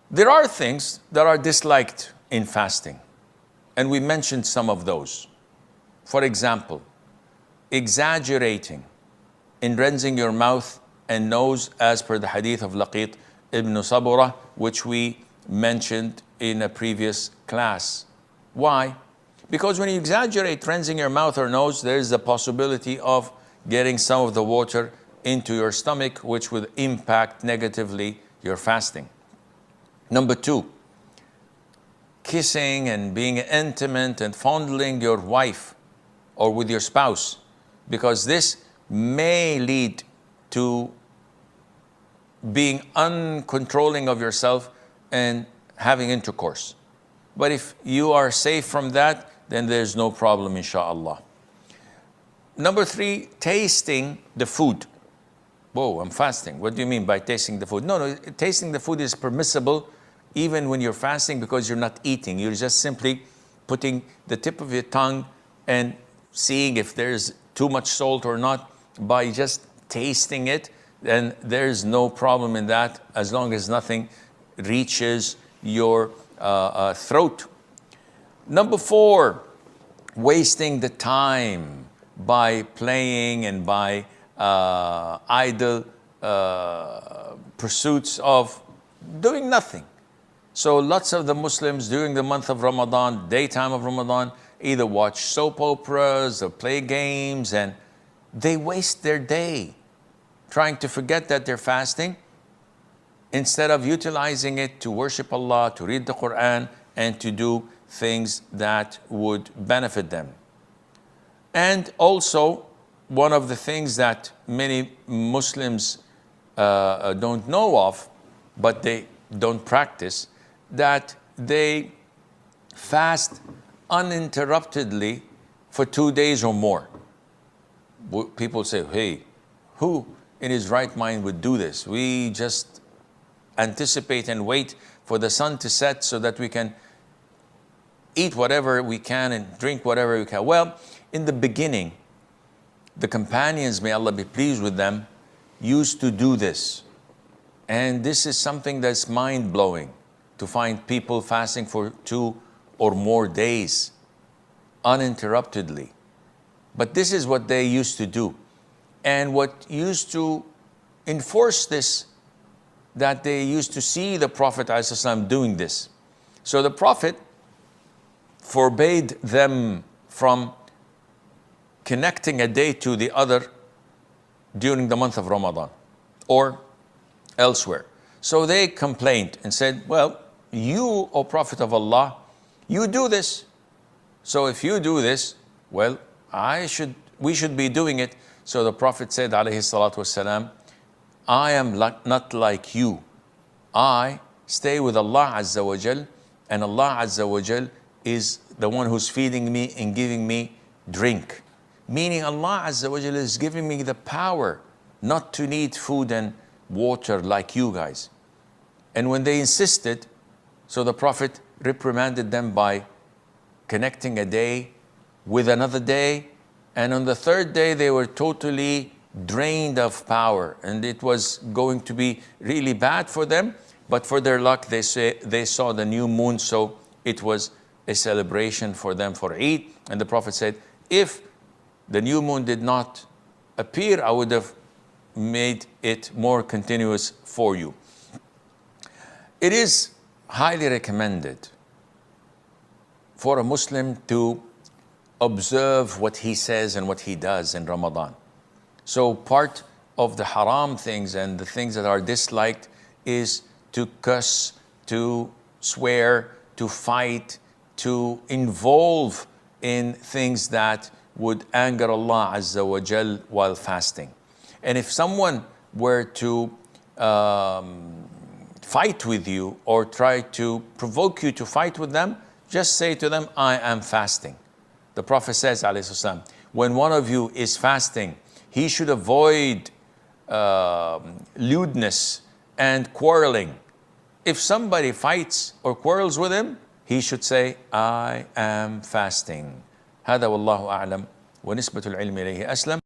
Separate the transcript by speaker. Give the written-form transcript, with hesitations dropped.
Speaker 1: There are things that are disliked in fasting, and we mentioned some of those. For example, exaggerating in rinsing your mouth and nose, as per the hadith of Laqit ibn Sabura, which we mentioned in a previous class. Why? Because when you exaggerate rinsing your mouth or nose, there is a possibility of getting some of the water into your stomach, which would impact negatively your fasting. Number two, kissing and being intimate and fondling your wife or with your spouse, because this may lead to being uncontrolling of yourself and having intercourse. But if you are safe from that, then there's no problem, inshallah. Number three, tasting the food. Whoa, I'm fasting. What do you mean by tasting the food? No, tasting the food is permissible even when you're fasting, because you're not eating. You're just simply putting the tip of your tongue and seeing if there's too much salt or not. By just tasting it, then there's no problem in that, as long as nothing reaches your throat. Number four, wasting the time by playing and by idle pursuits of doing nothing. So lots of the Muslims during the month of Ramadan, daytime of Ramadan, either watch soap operas or play games, and they waste their day trying to forget that they're fasting, instead of utilizing it to worship Allah, to read the Quran, and to do things that would benefit them. And also, one of the things that many Muslims don't know of, but they don't practice, that they fast uninterruptedly for 2 days or more. People say, hey, who in his right mind would do this? We just anticipate and wait for the sun to set so that we can eat whatever we can and drink whatever we can. Well, in the beginning, the companions, may Allah be pleased with them, used to do this. And this is something that's mind-blowing, to find people fasting for 2 or more days uninterruptedly. But this is what they used to do. And what used to enforce this, that they used to see the Prophet ﷺ doing this. So the Prophet forbade them from connecting a day to the other during the month of Ramadan or elsewhere. So they complained and said, well, you, O Prophet of Allah, you do this. So if you do this, well, we should be doing it. So the Prophet said, alayhi salatu wasalam, I am not like you. I stay with Allah Azza wa Jal, and Allah Azza wa Jal is the one who's feeding me and giving me drink. Meaning Allah Azza wa Jal is giving me the power not to need food and water like you guys. And when they insisted, so the Prophet reprimanded them by connecting a day with another day, and on the third day they were totally drained of power, and it was going to be really bad for them. But for their luck, they saw the new moon, so it was a celebration for them for Eid. And the Prophet said, if the new moon did not appear, I would have made it more continuous for you. It is highly recommended for a Muslim to observe what he says and what he does in Ramadan. So part of the haram things and the things that are disliked is to cuss, to swear, to fight, to involve in things that would anger Allah Azza wa Jal while fasting. And if someone were to fight with you or try to provoke you to fight with them, just say to them, I am fasting. The Prophet says, alayhi salam, when one of you is fasting, he should avoid lewdness and quarreling. If somebody fights or quarrels with him, he should say, I am fasting. هذا والله أعلم ونسبة العلم إليه أسلم.